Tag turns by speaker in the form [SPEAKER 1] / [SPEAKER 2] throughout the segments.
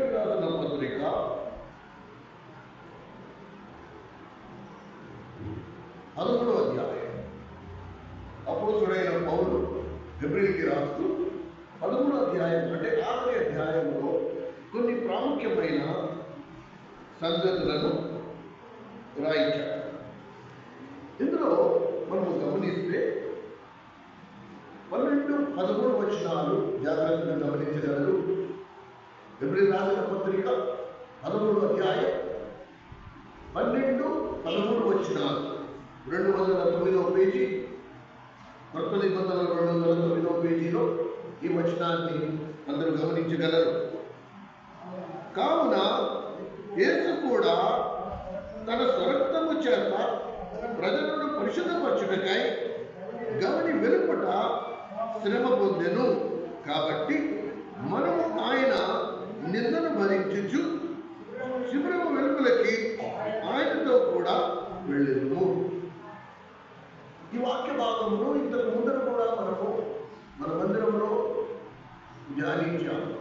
[SPEAKER 1] హెబ్రీయులకు రాసిన పత్రిక 13వ అధ్యాయం. అపోస్తలుడైన పౌలు హెబ్రీయులకు రాస్తూ 13వ అధ్యాయం అంటే ఆఖరి అధ్యాయంలో కొన్ని ప్రాముఖ్యమైన సంగతులను రాయించాడు. ఇందులో మనం గమనిస్తే 12, 13 వచనాలు జాగ్రత్తగా గమనించగలరు. హెబ్రీయులకు రాసిన పత్రిక 13వ అధ్యాయం 12, 13 వచనాలు 209వ పేజీ, కొత్త నిబంధన 209వ పేజీలో ఈ వచనాన్ని అందరూ గమనించగలరు. కావున యేసు కూడా తన స్వరక్తము చేత ప్రజలను పరిశుద్ధపరచుటకై గవని వెలుపట శ్రమ పొందెను. కాబట్టి మనము ఆయన నిందను భరించుచు శిబిరము వెలుపలకి ఆయనతో కూడా వెళ్ళెదము. ఈ వాక్య భాగంలో ఇంతకు ముందర కూడా మన మందిరంలో ధ్యానించాము.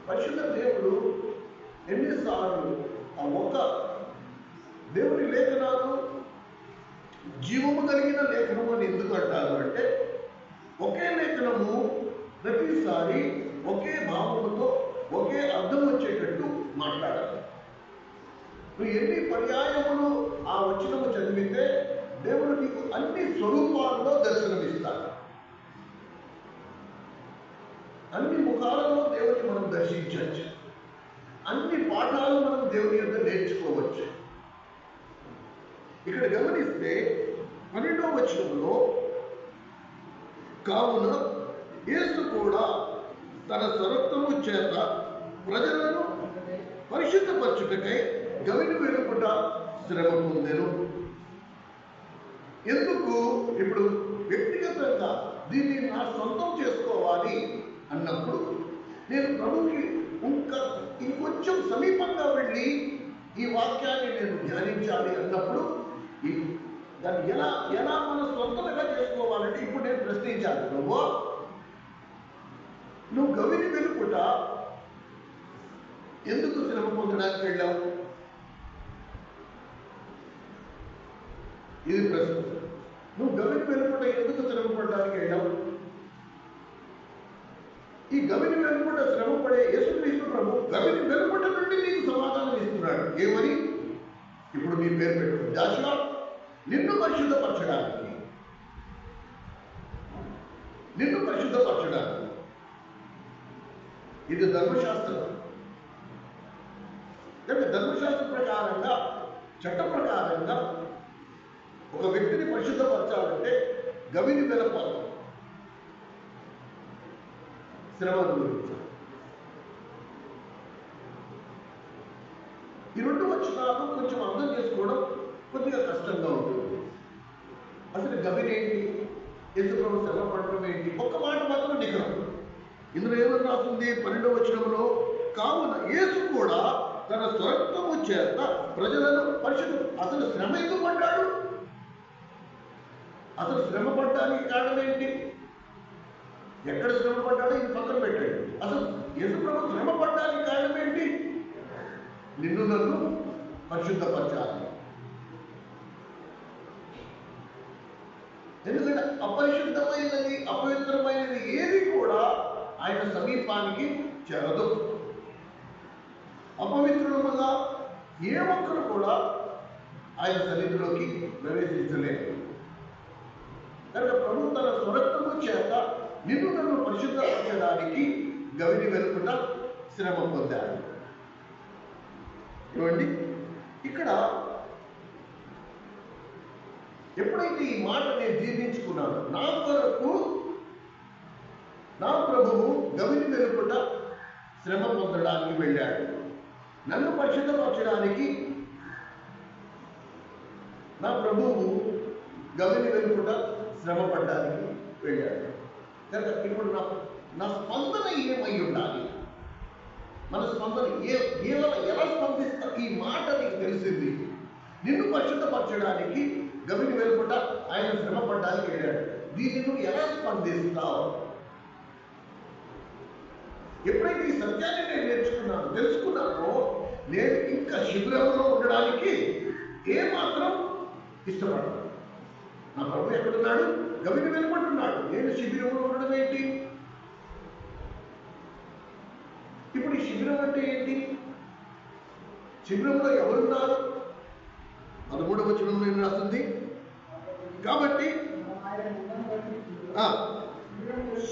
[SPEAKER 1] పరిశుద్ధ దేవుడు ఎన్నిసార్లు ఆ ఒక్క దేవుని లేఖనాలు జీవము కలిగిన లేఖనము అని ఎందుకు అంటారు అంటే, ఒకే లేఖనము ప్రతిసారి ఒకే భావముతో ఒకే అర్థం వచ్చేటట్టు మాట్లాడాలి. నువ్వు ఎన్ని పర్యాయములు ఆ వచనము చదివితే దేవుడు నీకు అన్ని స్వరూపాల్లో దర్శనమిస్తాడు. అన్ని ముఖాలలో దేవుని మనం దర్శించవచ్చు. అన్ని పాఠాలు మనం దేవుని యొక్క నేర్చుకోవచ్చు. ఇక్కడ గమనిస్తే 12వ వచనంలో, కావున యేసు కూడా తన స్వరక్తము చేత ప్రజలను పరిశుద్ధపరచుటకై గవిని వెలుపట శ్రమ పొందెను. ఎందుకు? ఇప్పుడు వ్యక్తిగతంగా దీన్ని నా సొంతం చేసుకోవాలి అన్నప్పుడు, నేను ప్రభుకి ఇంకొంచెం సమీపంగా వెళ్ళి ఈ వాక్యాన్ని నేను ధ్యానించాలి అన్నప్పుడు దాన్ని ఎలా మన సొంతంగా చేసుకోవాలంటే ఇప్పుడు నేను ప్రశ్నించాలి, నువ్వు గవిని వెలుపట ఎందుకు శ్రమ పొందడానికి వెళ్ళావు? ఇది ప్రశ్న. నువ్వు గవిని వెలుపట ఎందుకు శ్రమ పడడానికి వెళ్ళావు? ఈ గవిని వెలుపట శ్రమ పడే యేసుక్రీస్తు ప్రభు గవిని వెలుపట నుండి నీకు సమాధానం ఇస్తున్నాడు. ఏమని? ఇప్పుడు నీ పేరు పెట్టు, జాషువా, నిన్ను పరిశుద్ధపరచడానికి. ఇది ధర్మశాస్త్రం. ధర్మశాస్త్ర ప్రకారంగా, చట్ట ప్రకారంగా ఒక వ్యక్తిని పరిశుద్ధపరచాలంటే గవిని వెలపాలి, శ్రమ అనుభవించాలి. ఈ రెండు వచనాలు కొంచెం అర్థం చేసుకోవడం కొద్దిగా కష్టంగా ఉంటుంది. అసలు గవిని ఏంటి, యేసుప్రభు శ్రమ పడడం ఏంటి? ఒక్క మాట మాత్రం నిఖరం. ఇందులో ఏమని రాస్తుంది? 12వ వచనంలో, కావున యేసు కూడా తన స్వరక్తము చేత ప్రజలను పరిశుద్ధ. అసలు శ్రమ ఎందుకు పడ్డాడు? అసలు శ్రమ పడ్డానికి కారణం ఏంటి? ఎక్కడ శ్రమ పడ్డాడో ఇది పక్కన పెట్టాడు. అసలు యేసుప్రభు శ్రమ పడ్డానికి కారణం ఏంటి? నిన్ను నన్ను పరిశుద్ధపరచాలి. ఎందుకంటే అపరిశుద్ధమైనది, అపవిత్రమైనది ఏది కూడా ఆయన సమీపానికి చేరదు. అపవిత్రులుగా ఏ ఒక్కరు కూడా ఆయన సన్నిధిలోకి ప్రవేశించలేదు. కనుక ప్రభు తన స్వరక్తము చేత నిన్ను నన్ను పరిశుద్ధపరచడానికి గవిని వెలుపట శ్రమ పొందాడు. చూడండి, ఇక్కడ ఎప్పుడైతే ఈ మాట నేను జీర్ణించుకున్నాను, నా కొరకు నా ప్రభువు గవిని వెలుపట శ్రమ పొందడానికి వెళ్ళాడు, నన్ను పరిశుద్ధపరచడానికి నా ప్రభువు గవిని వెలుపట శ్రమ పడడానికి వెళ్ళాడు. కనుక ఇప్పుడు నా స్పందన ఏమై ఉండాలి? మన స్పందన ఎలా స్పందిస్తా? ఈ మాట నీకు తెలిసింది, నిన్ను పరిశుద్ధపరచడానికి గవిని వెలుపట ఆయన శ్రమ పడడానికి వెళ్ళాడు. దీన్ని నువ్వు ఎలా స్పందిస్తావు? ఎప్పుడైతే ఈ సత్యాన్ని నేను నేర్చుకున్నాను, తెలుసుకున్నానో, నేను ఇంకా శిబిరంలో ఉండడానికి ఏమాత్రం ఇష్టపడను. నా ప్రభు ఎక్కడున్నాడు? గవిని వెలుపడున్నాడు. నేను శిబిరంలో ఉండడం ఏంటి? ఇప్పుడు ఈ శిబిరం అంటే ఏంటి? శిబిరంలో ఎవరున్నారు? 13వ వచనంలో ఏం రాస్తుంది? కాబట్టి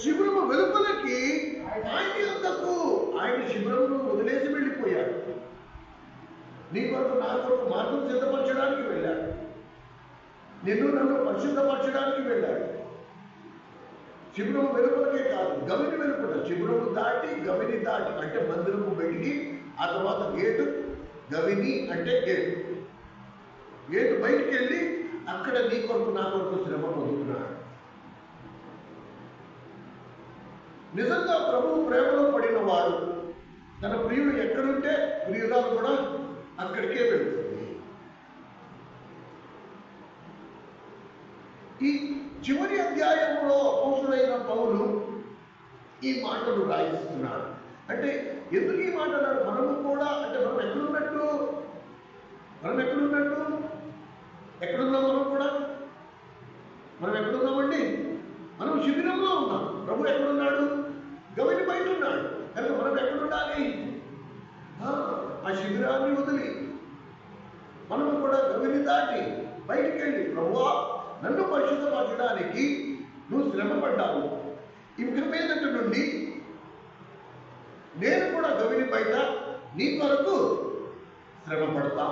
[SPEAKER 1] శిబిరము వెలుపలకి ఆయన యొద్దకు, ఆయన శిబిరంలో వదిలేసి వెళ్ళిపోయాడు. నీ కొరకు నా కొరకు మార్గం సిద్ధపరచడానికి వెళ్ళాడు. నన్ను పరిశుద్ధపరచడానికి వెళ్ళాడు. శిబిరము వెలుపలకే కాదు, గవిని వెలుపల, శిబిరము దాటి గవిని దాటి అంటే మందిరము బయటికి, ఆ తర్వాత గేటు, గవిని అంటే గేటు, గేటు బయటికి వెళ్ళి అక్కడ నీ కొరకు నా కొరకు శ్రమ పొందుతున్నాడు. నిజంగా ప్రభువు ప్రేమలో పడిన వాడు తన ప్రియుడు ఎక్కడుంటే ప్రియురాలు కూడా అక్కడికే వెళ్తుంది. ఈ చివరి అధ్యాయంలో అపోస్తుడైన పౌలు ఈ మాటలు రాయిస్తున్నాడు. అంటే ఎందుకు ఈ మాట అన్నాడు? మనము కూడా, అంటే మనం ఎక్కడున్నట్టు, ఎక్కడున్నాం? మనం కూడా మనం ఎక్కడున్నామండి? మనం శిబిరంలో ఉన్నాం. ప్రభు ఎక్కడున్నాడు? గవిని బయట ఉన్నాడు. కనుక మనం ఎక్కడుండాలి? ఆ శిబిరాన్ని వదిలి మనం కూడా గవిని దాటి బయటికి వెళ్ళి, ప్రభువా నన్ను పరిశుద్ధపరచడానికి నువ్వు శ్రమ పడ్డావు, ఇక మీదట నుండి నేను కూడా గవిని బయట నీ కొరకు శ్రమ పడతా.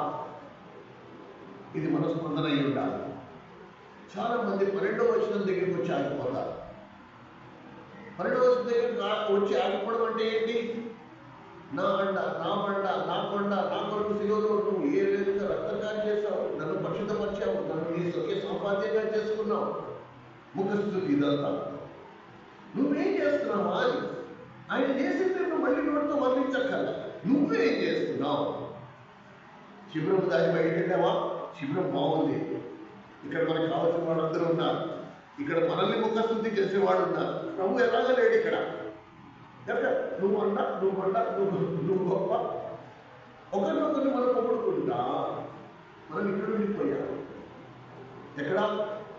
[SPEAKER 1] ఇది మన స్పందన అయి ఉండాలి. చాలా మంది 12వ వచనం దగ్గరికి వచ్చి ఆగిపోతారు. 12వ వచనం దగ్గర వచ్చి ఆగిపోవడం అంటే ఏంటి? నా అండ, నా బండ, నా కొండ, నా కొరకు శిలువలో నువ్వు ఏ విధంగా రక్తకారం చేశావు, నన్ను పరిశుద్ధపరిచావు, నన్ను నీ సొకే సంపాద్యంగా చేసుకున్నావు, ముఖస్థుతి ఇదంతా నువ్వేం చేస్తున్నావా అని. ఆయన చేసింది నువ్వు మళ్ళీ నోటితో వర్ణించక్కర్లా. నువ్వేం చేస్తున్నావు? శిబిరం దాటి బయటకు వెళ్ళావా? శిబిరం బాగుంది, ఇక్కడ మనకు కావాల్సిన వాళ్ళందరూ ఉన్నారు, ఇక్కడ మనల్ని ముఖస్థుతి చేసేవాడు ఉన్నారు. ప్రభు ఎలాగా లేడు ఇక్కడ. కనుక నువ్వు అంట, నువ్వు గొప్ప, ఒకరినొకరిని మనం పొగుడుకుంటా మనం ఇక్కడ ఉండిపోయాం. ఎక్కడ?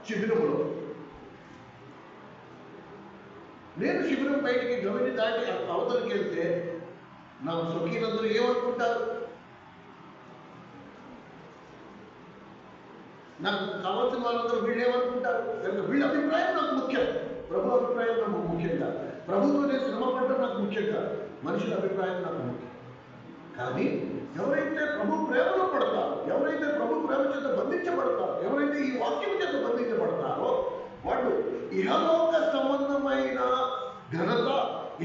[SPEAKER 1] శిబిరంలో. నేను శిబిరం బయటికి గవిని దాటి అవతలికి వెళ్తే నా స్వకీయులందరూ ఏమనుకుంటారు? నాకు కావాల్సిన వాళ్ళందరూ వీళ్ళు ఏమనుకుంటారు? కనుక వీళ్ళ అభిప్రాయం నాకు ముఖ్యం, ప్రభు అభిప్రాయం నాకు ముఖ్యంగా, ప్రభుత్వం నేను శ్రమ పడడం నాకు ముఖ్యంగా, మనుషుల అభిప్రాయం నాకు ముఖ్యం. కానీ ఎవరైతే ప్రభు ప్రేమలో పడతారో, ఎవరైతే ప్రభు ప్రేమ చేత బంధించబడతారో, ఎవరైతే ఈ వాక్యం చేత బంధించబడతారో వాళ్ళు ఇహలోక సంబంధమైన ఘనత,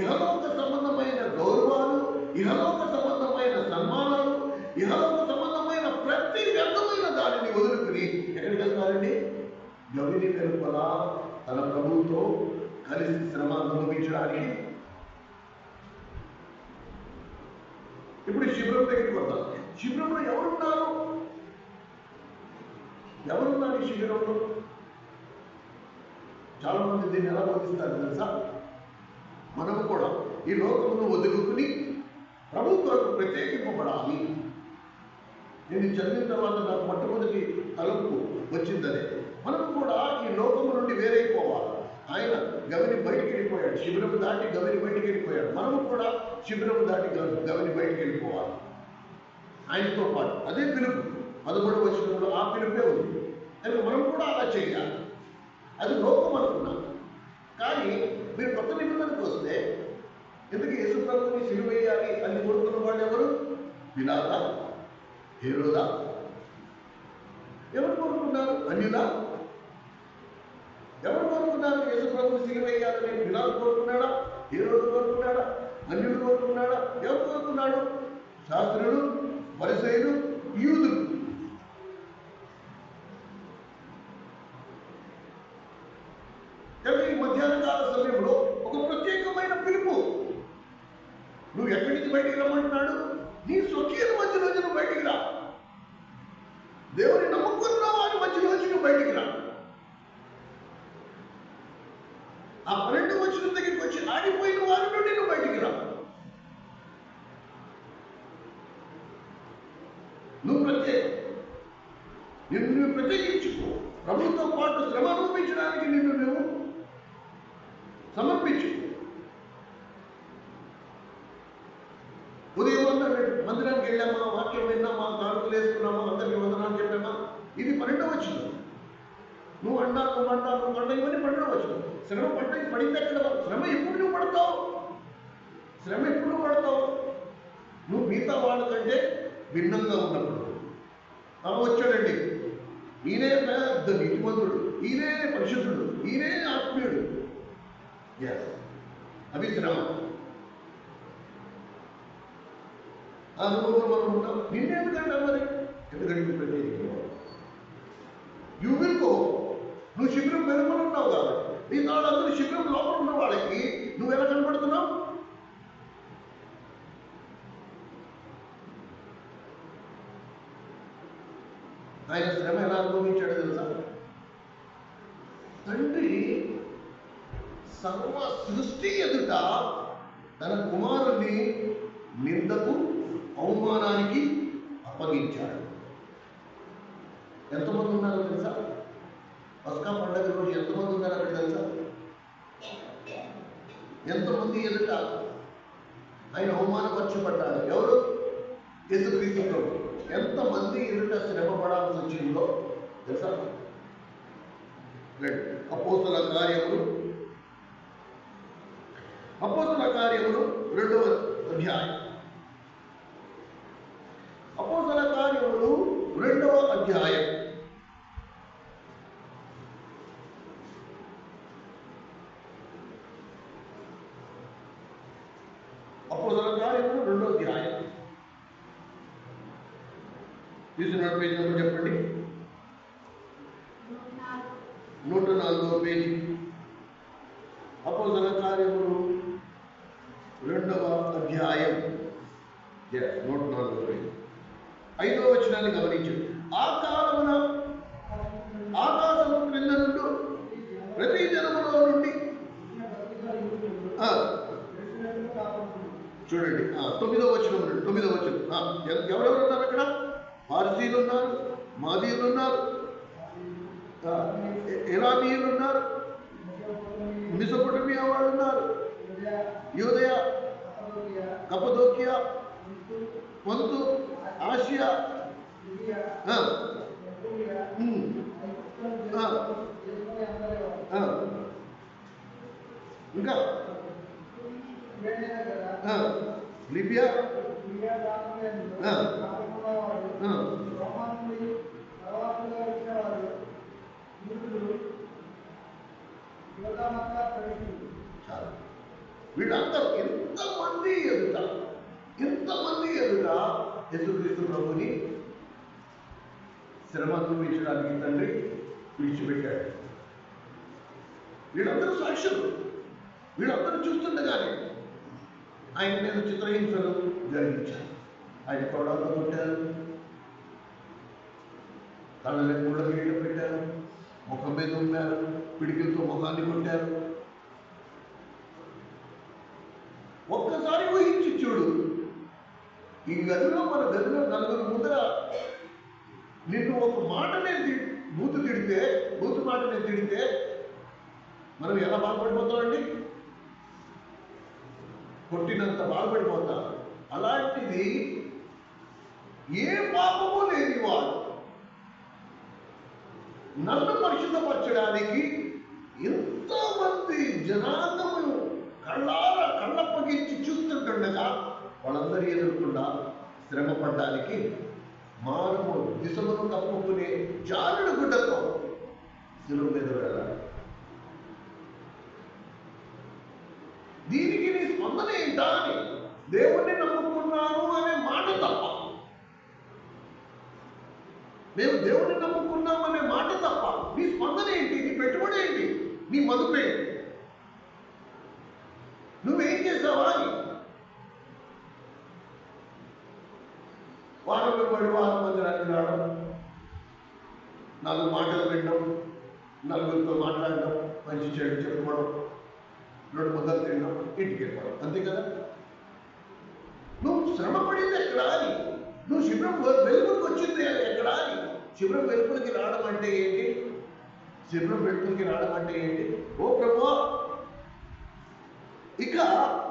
[SPEAKER 1] ఇహలోక సంబంధమైన గౌరవాలు, ఇహలోక సంబంధమైన సన్మానాలు, ఇహలోక సంబంధమైన ప్రతి వ్యర్థమైన దానిని వదులుకుని ఎక్కడికి వెళ్తారండి? గవిని వెలుపల తన ప్రభువుతో కలిసి శ్రమ అనుభవించడానికి. ఇప్పుడు శిబిరం దగ్గరికి వద్దాం. శిబిరంలో ఎవరున్నారు? ఈ శిబిరంలో? చాలా మంది దీన్ని ఎలా బోధిస్తారు తెలుసా? మనం కూడా ఈ లోకమును వదులుకుని ప్రభు కొరకు ప్రత్యేకింపబడాలి. నేను చదివిన తర్వాత నాకు మొట్టమొదటి తలంపు వచ్చిందనే, మనం కూడా ఈ లోకము నుండి వేరైపోవాలి. ఆయన గవిని బయటికి వెళ్ళిపోయాడు, శిబిరం దాటి గవిని బయటికి వెళ్ళిపోయాడు. మనము కూడా శిబిరం దాటి గవిని బయటికి వెళ్ళిపోవాలి ఆయనతో పాటు. అదే పిలుపు 13వ వచనంలో ఆ పిలుపే ఉంది. కనుక మనం కూడా అలా చేయాలి. అది లోకం అనుకున్నాం. కానీ మీరు కొత్త నిబంధనకు వస్తే ఎందుకు యేసు ప్రభువుని సిలువ వేయాలి అని కోరుకున్న వాళ్ళు ఎవరు? పిలాతా? హేరోదా? ఎవరు కోరుకున్నారు? అన్యులా? ఎవరు కోరుకున్నారు యేసు ప్రభువుని సిలువ వేయాలని? పిలాతు కోరుకున్నాడా? హేరోదు కోరుకున్నాడా? అన్యుడు కోరుకున్నాడా? ఎవరు కోరుకున్నాడు? శాస్త్రులు, పరిసయ్యులు, యూదులు. కానీ ఈ మధ్యాహ్న కాల సమయంలో ఒక ప్రత్యేకమైన పిలుపు. నువ్వు ఎక్కడి నుంచి బయటికి రమ్మంటున్నాడు? నీ స్వకీయుల మధ్యలోంచి నువ్వు బయటికి రా. దేవుని నమ్ముకున్న వారి మధ్యలోంచి నువ్వు బయటికి రా. ఆ 12వ వచనం దగ్గరికి వచ్చి ఆడిపోయిన వారి నుండి నువ్వు బయటికి రా. శ్రమ అనుభవించడానికి నిన్ను నువ్వు సమర్పించు. ఉదయం మందిరానికి వెళ్ళామా, వాక్యం విన్నామా, కానుకలు వేసుకున్నామా, అందరికీ వందనాలు చెప్పామా, ఇది 12వ వచనం. నువ్వు అంటావు ఇవన్నీ 12వ వచనం. శ్రమ పడింది ఎక్కడ? శ్రమ ఎప్పుడు నువ్వు పడతావు? శ్రమ ఎప్పుడు పడతావు? నువ్వు మిగతా వాళ్ళకంటే భిన్నంగా ఉన్నప్పుడు. వచ్చాడండి, ఈయనే పెద్ద నీతిమంతుడు, ఈయనే పరిశుద్ధుడు, ఈయనే ఆత్మీయుడు. అవి శ్రమ. ఆ అనుభవం మనం ఉంటాం. నిన్నేమిటంటే మరి ఎందుకంటే ప్రత్యేక యూ విల్ గో. నువ్వు శిబిరం వెలుపల ఉన్నావు కాబట్టి ఈ వాళ్ళందరూ శిబిరం లోపల ఉన్న వాళ్ళకి నువ్వు ఎలా కనపడుతున్నావు? ఆయన శ్రమ ఎలా అనుభవించాడో తెలుసా? తండ్రి సర్వ సృష్టి ఎదుట తన కుమారుణ్ణి నిందకు అవమానానికి అప్పగించాడు. ఎంతమంది ఉన్నారో తెలుసా? పస్కా పండుగ రోజు ఎంతమంది ఉన్నారో అక్కడ తెలుసా? ఎంతమంది ఎదుట ఆయన అవమానపరచబడ్డాడు? ఎవరు? యేసుక్రీస్తు ప్రభు. ఎంతమంది ఎదుట శ్రమ పడాల్సి వచ్చిందో తెలుసా? అపోస్తల కార్యములు 2వ అధ్యాయం. అపోస్తల కార్యములు 2వ అధ్యాయం. అపోస్తల కార్యములు 2వ అధ్యాయం. తీసుకున్న పేజీ నెంబర్ చెప్పండి. 104వ పేజీ. అపోస్తల కార్యములు 2వ అధ్యాయం 104వ పేజీ 5వ వచనాన్ని గమనించండి. ఆ కాలమున ఆకాశము క్రింద నుండి ప్రతి జనములో నుండి చూడండి 9వ వచనం. ఎవరెవరు ఉన్నారు అక్కడ? పార్సీలు ఉన్నారు, మాదీయులు ఉన్నారు, ఎలామీయులు ఉన్నారు, మెసొపొటేమియా వాళ్ళు ఉన్నారు, యూదయ, కప్పదోకియా, పొంతు, ఆసియా, ఇంకా లిబియా, వీళ్ళందరూ ఇంతమంది ఎదుట యేసుక్రీస్తు ప్రభుని శ్రమ అనుభవించడానికి తండ్రి విడిచిపెట్టాడు. వీళ్ళందరూ సాక్షులు. వీళ్ళందరూ చూస్తుండగానే ఆయన మీద చిత్రహింసలు జరిగించారు. ఆయన కొడాలతో కొట్టారు, కళ్ళని ముళ్ళ కిరీటం పెట్టారు, ముఖం మీద ఉన్నారు, పిడికిలతో ముఖాన్ని కొట్టారు. ఒక్కసారి ఊహించి చూడు, ఈ గదిలో మన గదిలో నలుగురు ముందర నిన్ను ఒక మాటనే బూతు మాటనే తిడితే మనం ఎలా బాధపడిపోతామండి? కొట్టినంత బాధపడిపోతాం. అలాంటిది ఏ పాపము లేని వాడు నన్ను పరిశుద్ధపరచడానికి ఎంతోమంది జనాంగమును కళ్ళప్పగించి చూస్తుండగా వాళ్ళందరూ ఎదుర్కొన్నా శ్రమ పడ్డానికి మానవు దిశమును కప్పుకునే చాలుడు గుడ్డతో శిలువ మీద వెళ్ళాలి. దీనికి నీ స్పందన ఏంటా అని దేవుణ్ణి నమ్ముకున్నాను అనే మాట తప్ప, మేము దేవుణ్ణి నమ్ముకున్నాం అనే మాట తప్ప నీ స్పందన ఏంటి? నీ పెట్టుబడి ఏంటి? నీ మదుపు ఏంటి? నువ్వేం చేసావా అని వారంలో పడి వారం మందిరానికి రావడం, 4 మాటలు వినడం, నలుగురితో మాట్లాడడం, మంచి చెడు చెప్పుకోవడం, 2 ముద్దలు తినడం, ఇంటికి వెళ్ళిపోవడం, అంతే కదా? నువ్వు శ్రమ పడింది ఎక్కడా అని, నువ్వు శిబిరం వెలుపులకు వచ్చింది ఎక్కడా అని. శిబిరం వెలుపులకి రావడం అంటే ఏంటి? శిబిరం పెట్టుకుని రావడం అంటే ఏంటి? ఓ ప్రభువా, ఇక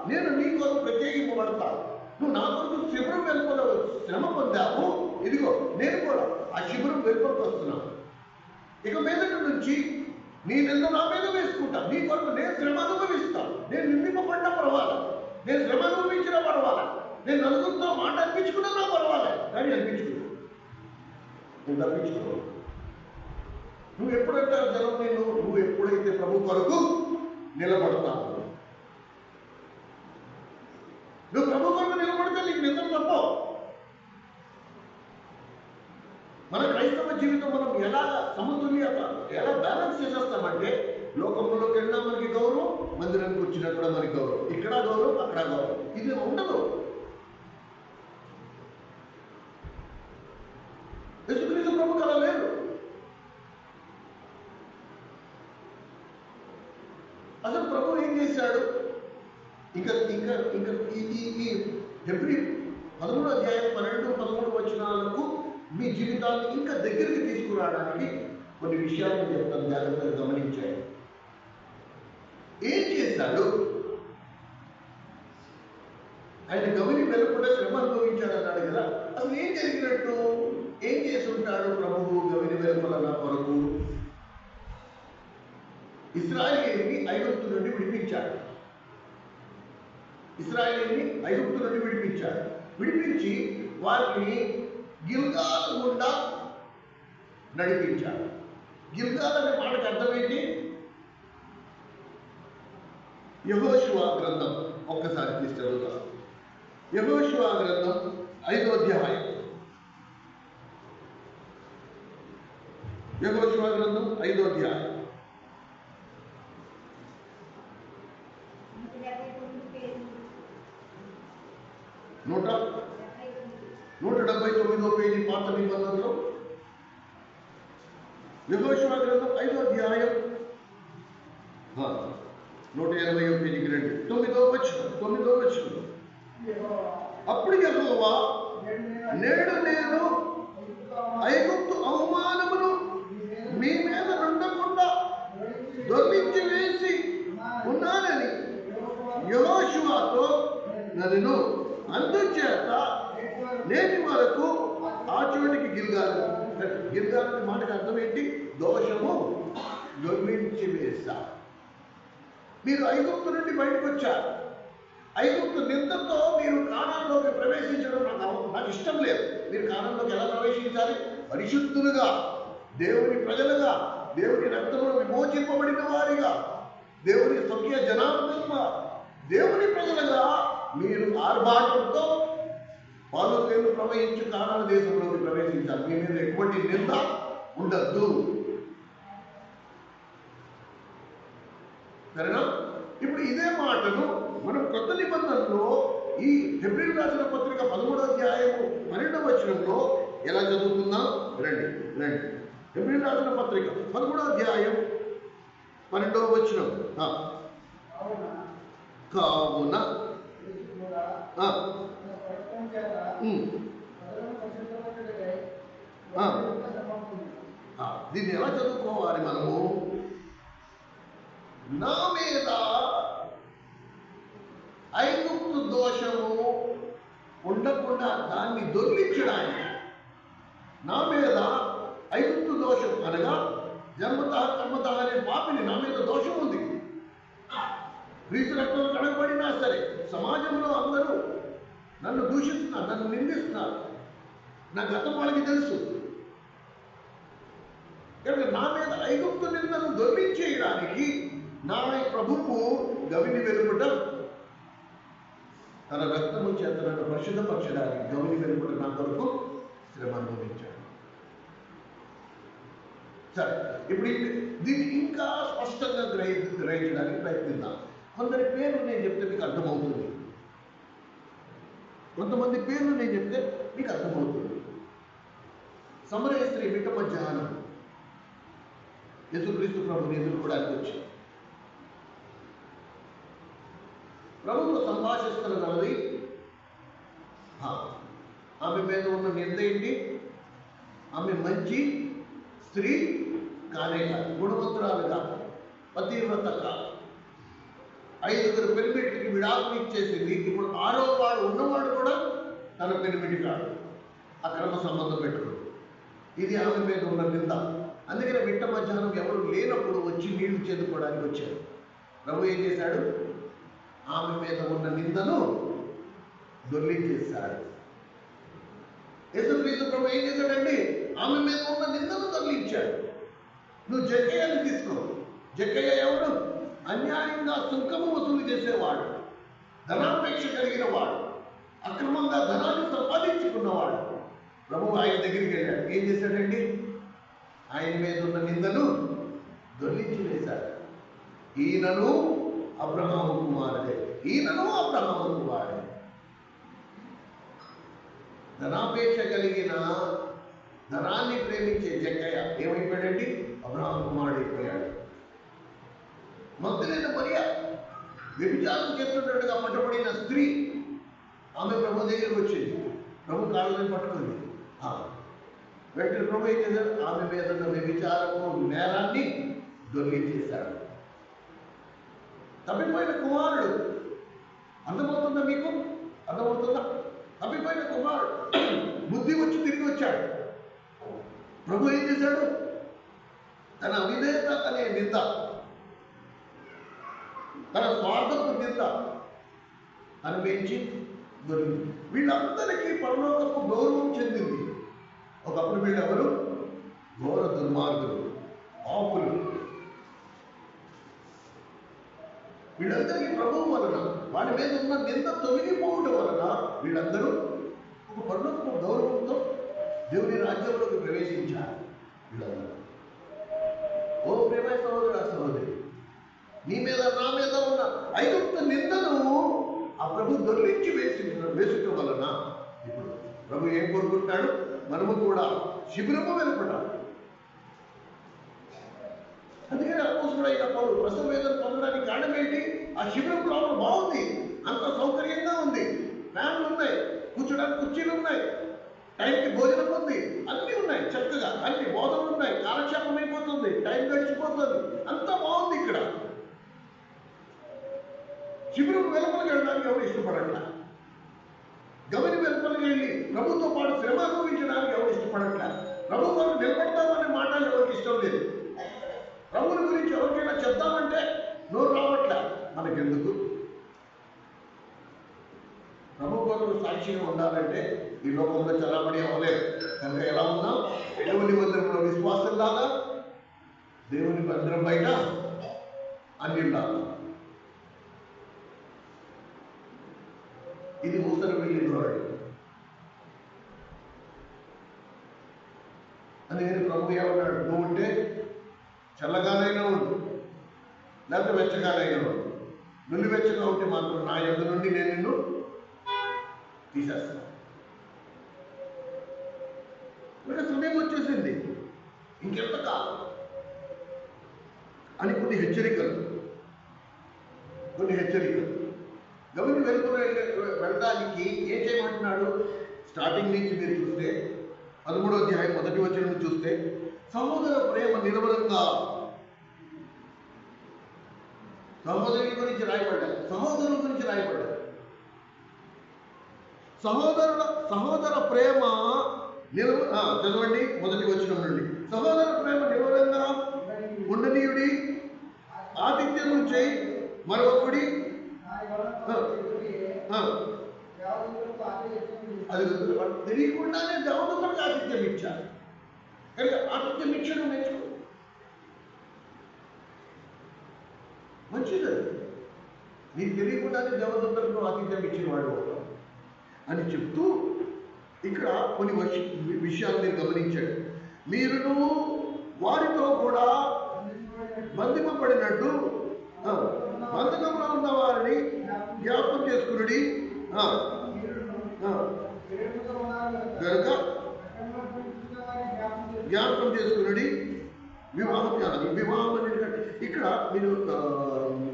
[SPEAKER 1] నేను నీ కొరకు ప్రత్యేకింపబడతాను. నువ్వు నా కొరకు శిబిరం వెలుపల శ్రమ పొందావు, ఇదిగో నేను కూడా ఆ శిబిరం వెలుపలకు వస్తున్నాను. ఇక మీదటి నుంచి నీ నింద నా మీద వేసుకుంటా. నీ కొరకు నేను శ్రమ అనుభవిస్తాను. నేను నిందింపబడ్డా పర్వాలా, నేను శ్రమ అనుభవించినా పర్వాలా, నేను నలుగురితో మాట అనిపించుకున్నా పర్వాలే, కానీ అనిపించుకున్నా నేను తప్పించుకో. నువ్వు ఎప్పుడంటే జనం నువ్వు ఎప్పుడైతే ప్రభు కొరకు నిలబడతావు, నువ్వు ప్రభు కొరకు నిలబడితే నీకు నిజం తప్పవు. మన క్రైస్తవ జీవితం మనం ఎలా సమతుల్యత ఎలా బ్యాలెన్స్ చేసేస్తామంటే, లోకంలోకి వెళ్ళినా మనకి గౌరవం, మందిరానికి వచ్చినా కూడా మనకి గౌరవం, ఇక్కడ గౌరవం అక్కడ గౌరవం, ఇది ఉండదు. యేసుక్రీస్తు ప్రభువుకు అలా లేదు. అసలు ప్రభు ఏం చేశాడు? ఇంకా ఇంకా ఇంకా ఈ హెబ్రీ 13వ అధ్యాయం 12-13 వచనాలకు మీ జీవితాన్ని ఇంకా దగ్గరికి తీసుకురావడానికి కొన్ని విషయాలను చెప్తాను, జాగ్రత్తగా గమనించాడు. ఏం చేశాడు? ఆయన గవిని వెలుపల శ్రమ అనుభవించాడు అన్నాడు కదా. అసలు ఏం జరిగినట్టు? ఏం చేసి ఉంటాడు ప్రభువు గవిని వెలుపల నా కొరకు? ఇశ్రాయేలుని ఐగుప్తు నుండి విడిపించాడు. ఇశ్రాయేలుని ఐగుప్తు నుండి విడిపించాడు. విడిపించి వారిని గిల్గాల్ గుండా నడిపించాడు. గిల్గాల్ అనే మాటకు అర్థం ఏంటి? యెహోషువ గ్రంథం ఒక్కసారి తీసి చదువుతాం. యెహోషువ గ్రంథం 5వ అధ్యాయం. యెహోషువ గ్రంథం 5వ అధ్యాయం 179వ పేజీ పాత నిబంధనలో యెహోషువ గ్రంథం 5వ అధ్యాయం 180వ పేజీకి రండి. 9వ వచనం. అప్పుడు యెహోవా, నేడు నేను ఐగుప్తు అవమానమును మీ మీద ఉండకుండా దొర్లించి వేసి ఉన్నానని యెహోషువతో నన్ను, అందుచేత నేటి వరకు ఆ చోటికి గిల్గాలు. గిల్గాలు మాటకు అర్థం ఏంటి? దోషము దొర్లించి వేస్తా. మీరు ఐగుప్తు నుండి బయటకు వచ్చారు. ఐగుప్తు నిందతో మీరు కానాన్లోకి ప్రవేశించడం నాకు ఇష్టం లేదు. మీరు కానాన్లోకి ఎలా ప్రవేశించాలి? పరిశుద్ధులుగా, దేవుని ప్రజలుగా, దేవుని రక్తమును విమోచింపబడిన వారిగా, దేవుని స్వకీయ జనాంగంగా, దేవుని ప్రజలుగా మీరు ఆర్భాటంతో పాలు తేళ్లు ప్రవహించి కానాను దేశంలోకి ప్రవేశించాలి. మీ మీద ఎటువంటి నింద ఉండద్దు. సరేనా? ఇప్పుడు ఇదే మాటను మనం కొత్త నిబంధనలో ఈ హెబ్రీయులకు రాసిన పత్రిక 13వ అధ్యాయము 12వ వచనంలో ఎలా చదువుకుందాం? రండి. హెబ్రీయులకు రాసిన పత్రిక 13వ అధ్యాయం 12వ వచనం. కావున దీన్ని ఎలా చదువుకోవాలి మనము? నా మీద ఐగుప్తు దోషము ఉండకుండా దాన్ని దొర్లించడానికి, నా మీద ఐగుప్తు దోషం అనగా జన్మత కర్మత అనే పాపిని నా మీద దోషం ఉంది. క్రీస్తు రక్తంలో కడగబడినా సరే సమాజంలో అందరూ నన్ను దూషిస్తున్నారు, నన్ను నిందిస్తున్నారు. నా గతం వాళ్ళకి తెలుసు. కనుక నా మీద ఐగుప్తు నిందను దొర్లించేయడానికి నా ప్రభువు గవిని వెలుపట తన రక్తము చేత నన్ను పరిశుద్ధపరచడానికి గవిని వెలుపట నా కొరకు శ్రమ అనుభవించాడు. సరే, ఇప్పుడు దీన్ని ఇంకా స్పష్టంగా గ్రహించడానికి ప్రయత్నిద్దాం. కొందరి పేర్లు నేను చెప్తే మీకు అర్థమవుతుంది, కొంతమంది పేర్లు నేను చెప్తే మీకు అర్థమవుతుంది. సమరయ స్త్రీ మిట్ట మధ్యాహ్నం యేసుక్రీస్తు ప్రభుని ఎదుర్కోవడానికి వచ్చి ప్రభువు సంభాషిస్తున్నది. ఆమె మీద ఉన్న నింద ఏంటి? ఆమె మంచి స్త్రీ కానే కాదు, గుణవంతురాలు కాదు, పతివ్రత కాదు. 5 పెనిమిటికి విడాకులు ఇచ్చేసింది. ఇప్పుడు 6వ వాడు ఉన్నవాడు కూడా తన పెనిమిటి కాడు, అక్రమ సంబంధం పెట్టుకున్నాడు. ఇది ఆమె మీద ఉన్న నింద. అందుకని మిట్ట మధ్యాహ్నం ఎవరు లేనప్పుడు వచ్చి నీళ్లు చేదుకోవడానికి వచ్చారు. ప్రభు ఏం చేశాడు? ఆమె మీద ఉన్న నిందను దొర్లించేశాడు. యేసుక్రీస్తు ప్రభు ఏం చేశాడండి? ఆమె మీద ఉన్న నిందను దొర్లించాడు. నువ్వు జక్కయ్యని తీసుకో. జక్కయ్య ఎవరు? అన్యాయంగా సుంకము వసూలు చేసేవాడు, ధనాపేక్ష కలిగిన వాడు, అక్రమంగా ధనాన్ని సంపాదించుకున్నవాడు. ప్రభు ఆయన దగ్గరికి వెళ్ళాడు. ఏం చేశాడండి? ఆయన మీద ఉన్న నిందను దొర్లించి వేశాడు. ఈయనను అబ్రహాము కుమారుడే, ఈయనను అబ్రహాము కుమారుడే. ధనాపేక్ష కలిగిన, ధనాన్ని ప్రేమించే జక్కయ్య ఏమైపోయాడండి? అబ్రహాము కుమారుడు అయిపోయాడు. మగ్దలేన మరియా, వ్యభిచారం చేస్తున్నట్టుగా పట్టబడిన స్త్రీ, ఆమె ప్రభు దగ్గరికి వచ్చింది. ప్రభు కాళ్ళని పట్టుకుంది. వెంటనే ప్రభు ఏం చేశాడు? ఆమె మీద ఉన్న వ్యభిచారము నేరాన్ని దొర్లించేశాడు. తప్పిపోయిన కుమారుడు, అర్థమవుతుందా మీకు? అర్థమవుతుందా? తప్పిపోయిన కుమారుడు బుద్ధి వచ్చి తిరిగి వచ్చాడు. ప్రభు ఏం చేశాడు? తన అవిధేయత అనే నింద, తన స్వార్థపు నింద అనుభవించి దొరికింది. వీళ్ళందరికీ పరలోకపు గౌరవం చెందింది. ఒకప్పుడు వీళ్ళెవరు? ఘోర దుర్మార్గులు, పాపులు. వీళ్ళందరికీ ప్రభువు వలన, వాడి మీద ఉన్న నింద తొలగిపోవడం వలన వీళ్ళందరూ ఒక పరలోకపు గౌరవంతో దేవుని రాజ్యంలోకి ప్రవేశించారు. వీళ్ళందరూ ఓ ప్రేమ సహోదర సహోదరి, నీ మీద నా మీద ఉన్న ఐగుప్తు నిందను ఆ ప్రభు దొర్లించి వేసుకోవడం వలన ఇప్పుడు ప్రభు ఏం కోరుకుంటాడు? మనము కూడా శిబిరము వెలుపడాలి. అందుకని అపోస్తుడైన పౌలు ప్రసవ వేదన పొందడానికి కారణం ఏంటి? ఆ శిబిరం లోపల బాగుంది, అంత సౌకర్యంగా ఉంది, ఫ్యాన్లు ఉన్నాయి, కూర్చోడానికి కుర్చీలు ఉన్నాయి, టైంకి భోజనం ఉంది, అన్నీ ఉన్నాయి, చక్కగా అన్ని బోధనలు ఉన్నాయి, కాలక్షేపం అయిపోతుంది, టైం గడిచిపోతుంది, అంతా బాగుంది. ఇక్కడ శిబిరం వెలుపలికి వెళ్ళడానికి ఎవరు ఇష్టపడట్లా. గమని వెలుపలికి వెళ్ళి ప్రభుతో పాటు శ్రమ అనుభవించడానికి ఎవరు ఇష్టపడట్లా. ప్రభు మనం నిలబడతామనే మాటలు ఎవరికి ఇష్టం లేదు. ప్రభుని గురించి ఎవరికైనా చెప్తామంటే నోరు రావట్లే. మనకెందుకు? ప్రభు కొరకు సాక్షిగా ఉండాలంటే ఈ లోకంలో చలామణి అవ్వలేదు. కనుక ఎలా ఉన్నాం? దేవుని మందిరంలో విశ్వాసంలాగా, దేవుని మందిరం బయట అన్నిలాగా. ఇది ఊసర వెళ్ళిన వాడు. అందుకని ప్రభు ఏమన్నాడు? నువ్వు ఉంటే చల్లగానైనా ఉండు, లేకపోతే వెచ్చగానైనా ఉండు. నువ్వు వెచ్చగా ఉంటే మాత్రం నా యొద్ద నుండి నేను నిన్ను తీసేస్తాను. ఇంకా సమయం వచ్చేసింది, ఇంకెంత కాలం అని కొన్ని హెచ్చరికలు. గమని వెళ్ళడానికి ఏం చేయమంటున్నాడు? స్టార్టింగ్ నుంచి మీరు చూస్తే 13వ అధ్యాయం 1వ వచనం చూస్తే సహోదర ప్రేమ నిలబడంగా, సహోదరుల గురించి రాయబడ్డారు, సహోదరుల గురించి రాయబడ్డారు. సహోదర ప్రేమ చదవండి 1వ వచనం నుండి. సహోదర ప్రేమ నిలబడంగా ఉండనీయుడి, ఆతిథ్యము చేయి మరొకడి. అది తెలియకుండానే దేవదూతలకు ఆతిథ్యం ఇచ్చారు. కనుక ఆతిథ్యం ఇచ్చడం నేర్చుకో, మంచిది. నీకు తెలియకుండానే దేవదూతలకు ఆతిథ్యం ఇచ్చిన వాడు అని చెప్తూ ఇక్కడ కొన్ని విషయాలు మీరు గమనించాడు. మీరును వారితో కూడా బంధింపబడినట్టు బంధకంలో ఉన్న వారిని జ్ఞాపకం చేసుకుని కనుక జ్ఞాపకం చేసుకుని వివాహం చేయాలి. వివాహం అనేది ఇక్కడ మీరు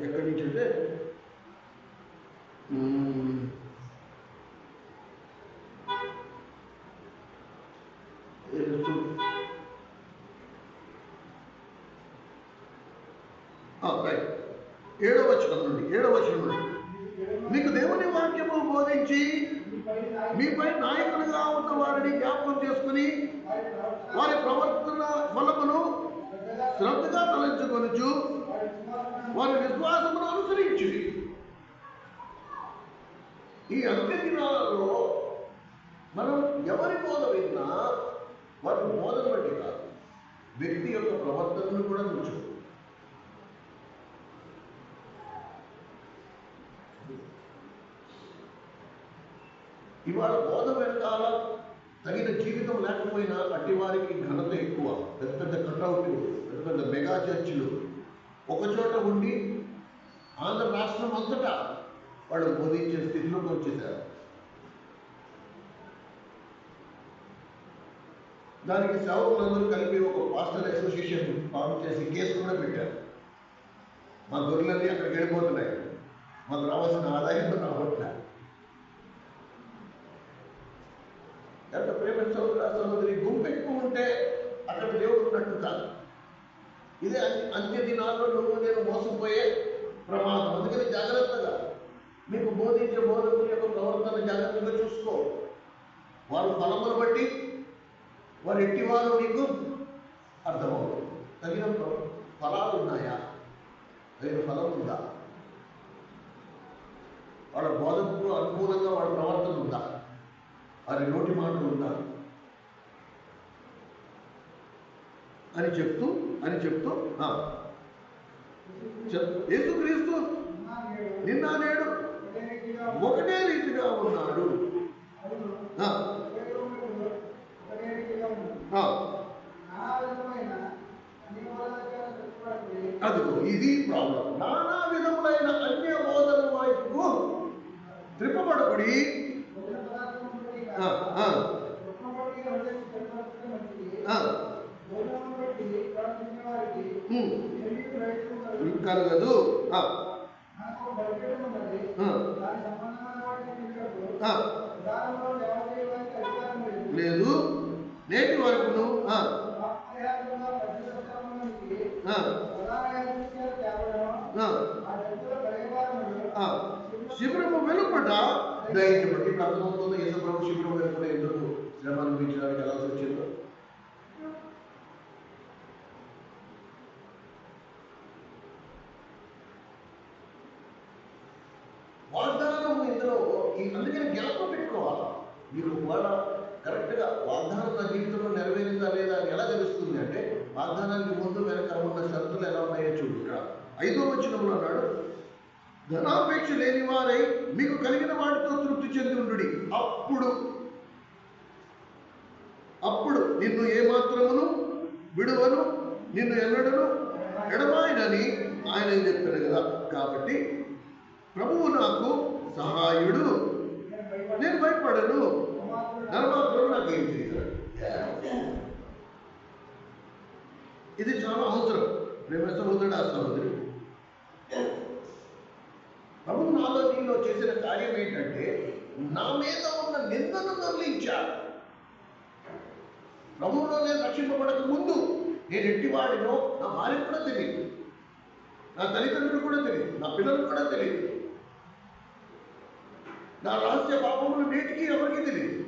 [SPEAKER 1] ఎక్కడి నుంచి అంటే రైట్. 7వ వచనం నుండి మీకు దేవుని వాక్యము బోధించి మీపై నాయకులుగా ఉన్న వారిని జ్ఞాపకం చేసుకుని వారి ప్రవర్తన ఫలమును శ్రద్ధగా తలంచుకొనుచు వారి విశ్వాసమును అనుసరించి. ఈ అంత్య దినాలలో మనం ఎవరి బోధ విన్నా వారి బోధన బట్టి కాదు, వ్యక్తి యొక్క ప్రవర్తనను కూడా చూచు. ఇవాళ బోధ వెనకాల తగిన జీవితం లేకపోయినా అట్టి వారికి ఘనత ఎక్కువ. పెద్ద పెద్ద కట్అవుట్లు, పెద్ద పెద్ద మెగా చర్చిలు ఒకచోట ఉండి ఆంధ్ర రాష్ట్రం అంతటా వాళ్ళు బోధించే స్థితిలోకి వచ్చేసారు. దానికి సేవకులందరూ కలిపి ఒక పాస్టర్ అసోసియేషన్ ఫామ్ చేసి కేసు కూడా పెట్టారు. మా గొర్రెలన్నీ అక్కడికి వెళ్ళిపోతున్నాయి, మాకు రావాల్సిన ఆదాయం రావట్లే. ఎంత ప్రేమ సహోదరి గుంపు ఎక్కువ ఉంటే అక్కడ దేవుడు ఉన్నట్టు కాదు. ఇదే అంత్య దినాల్లో నువ్వు నేను మోసపోయే ప్రమాదం. అందుకని జాగ్రత్తగా మీకు బోధించే బోధకుల యొక్క ప్రవర్తన జాగ్రత్తగా చూసుకో. వారు ఫలమును బట్టి వారు ఎట్టివారు నీకు అర్థమవుతుంది. తగిన ఫలాలు ఉన్నాయా, తగిన ఫలం ఉందా, వాళ్ళ బోధకు అనుకూలంగా వాళ్ళ ప్రవర్తన ఉందా, వారి నోటి మాటలు ఉందా అని చెప్తూ యేసుక్రీస్తు నిన్న నేడు ఒకటే రీతిగా ఉన్నాడు. అదిగో ఇది ప్రాబ్లం. నానా విధములైన అన్య బోధన వైపుకు త్రిప్పబడబడి కలగదు. లేదు నేటి వరకును శిబిరము వెలుపట దయించబడి. ఇప్పుడు అర్థమవుతుంది యేసు ప్రభు శిబిరం వెలుపట ఎందుకు శ్రమ అనుభవించడానికి ఎలా వచ్చిందో. వాగ్దానం ఇందులో అందుకని జ్ఞాపకం పెట్టుకోవాలి. మీరు వాళ్ళ కరెక్ట్గా వాగ్దానం నా జీవితంలో నెరవేరిందా లేదా అని ఎలా తెలుస్తుంది అంటే వాగ్దానానికి ముందు వెనక ఉన్న షరతులు ఎలా ఉన్నాయో చూడు. 5వ వచనంలో అన్నాడు, ధనాపేక్ష లేని వారై మీకు కలిగిన వాటితో తృప్తి చెంది ఉండుడి. అప్పుడు నిన్ను ఏమాత్రమును విడువను, నిన్ను ఎన్నడను ఎడమాయనని ఆయన చెప్పారు కదా. కాబట్టి ప్రభువు నాకు సహాయుడు, నేను భయపడను, నరమాత్రుడు నాకు ఏం చేశాడు. ఇది చాలా అవసరం. ప్రేమ సహోదరుడు, సహోదరి, ప్రభు నాలో నీలో చేసిన కార్యం ఏంటంటే నా మీద ఉన్న నిందను తొలగించాడు. ప్రభువులో నేను రక్షింపబడక ముందు నేను ఎట్టివాడినో నా భార్య కూడా తెలియదు, నా తల్లిదండ్రులు కూడా తెలియదు, నా పిల్లలు కూడా తెలియదు. నా రహస్య పాపములు నేటికి ఎవరికి తెలియదు.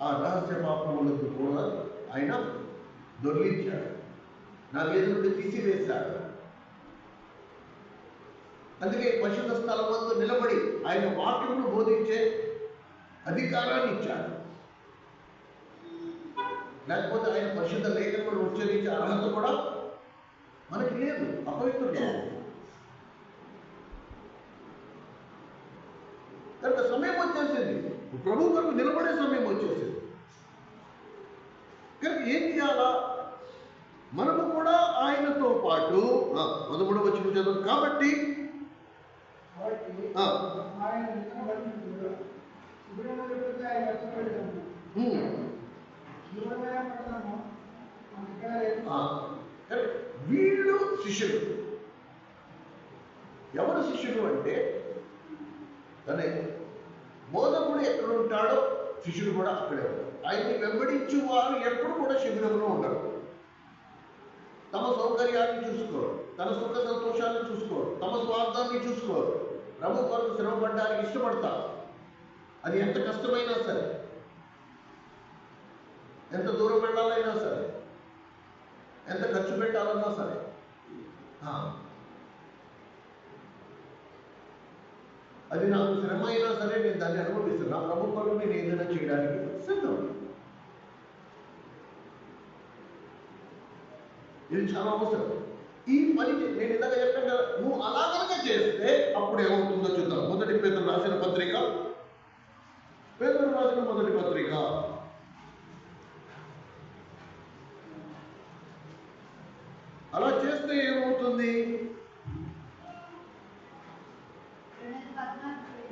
[SPEAKER 1] ఆ రహస్య పాపములకు కూడా ఆయన దొర్లించాడు, నా మీద నుండి తీసివేశాడు. అందుకే పరిశుద్ధ స్థలం వద్ద నిలబడి ఆయన వాక్యమును బోధించే అధికారాన్ని ఇచ్చాడు. లేకపోతే ఆయన పరిశుద్ధ లేఖలను ఉచ్చరించే అర్హత కూడా మనకి లేదు, అపవిత్రుడు. కనుక సమయం వచ్చేసింది, ప్రభు కొరకు నిలబడే సమయం వచ్చేసింది. కనుక ఏం చేయాలా? మనము కూడా ఆయనతో పాటు 13వ వచనం చదువు. కాబట్టి వీళ్ళు శిష్యుడు. ఎవరు శిష్యుడు అంటే తనే బోధకుడు ఎక్కడ ఉంటాడో శిష్యుడు కూడా అక్కడే ఉంటాడు. ఆయన్ని వెంబడించు వారు ఎప్పుడు కూడా శిబిరంలో ఉండరు. తమ సౌకర్యాన్ని చూసుకోరు, తన సుఖ సంతోషాన్ని చూసుకోరు, తమ స్వార్థాన్ని చూసుకోరు. ప్రభు కొరకు శ్రమపడడానికి ఇష్టపడతారు. అది ఎంత కష్టమైనా సరే, ఎంత దూరం వెళ్ళాలైనా సరే, ఎంత ఖర్చు పెట్టాలన్నా సరే. అది నాకు శ్రమ అయినా సరే నేను దాన్ని అనుభవిస్తాను. నా ప్రభు కొరకు నేను ఏదైనా చేయడానికి సిద్ధం. ఇది చాలా అవసరం. ఈ పని నేను ఇందాక చెప్పాను కదా, నువ్వు అలాగనగా చేస్తే అప్పుడు ఏమవుతుందో చూద్దాం. పేతురు రాసిన పత్రిక మొదటి పత్రిక అలా చేస్తే ఏమవుతుంది?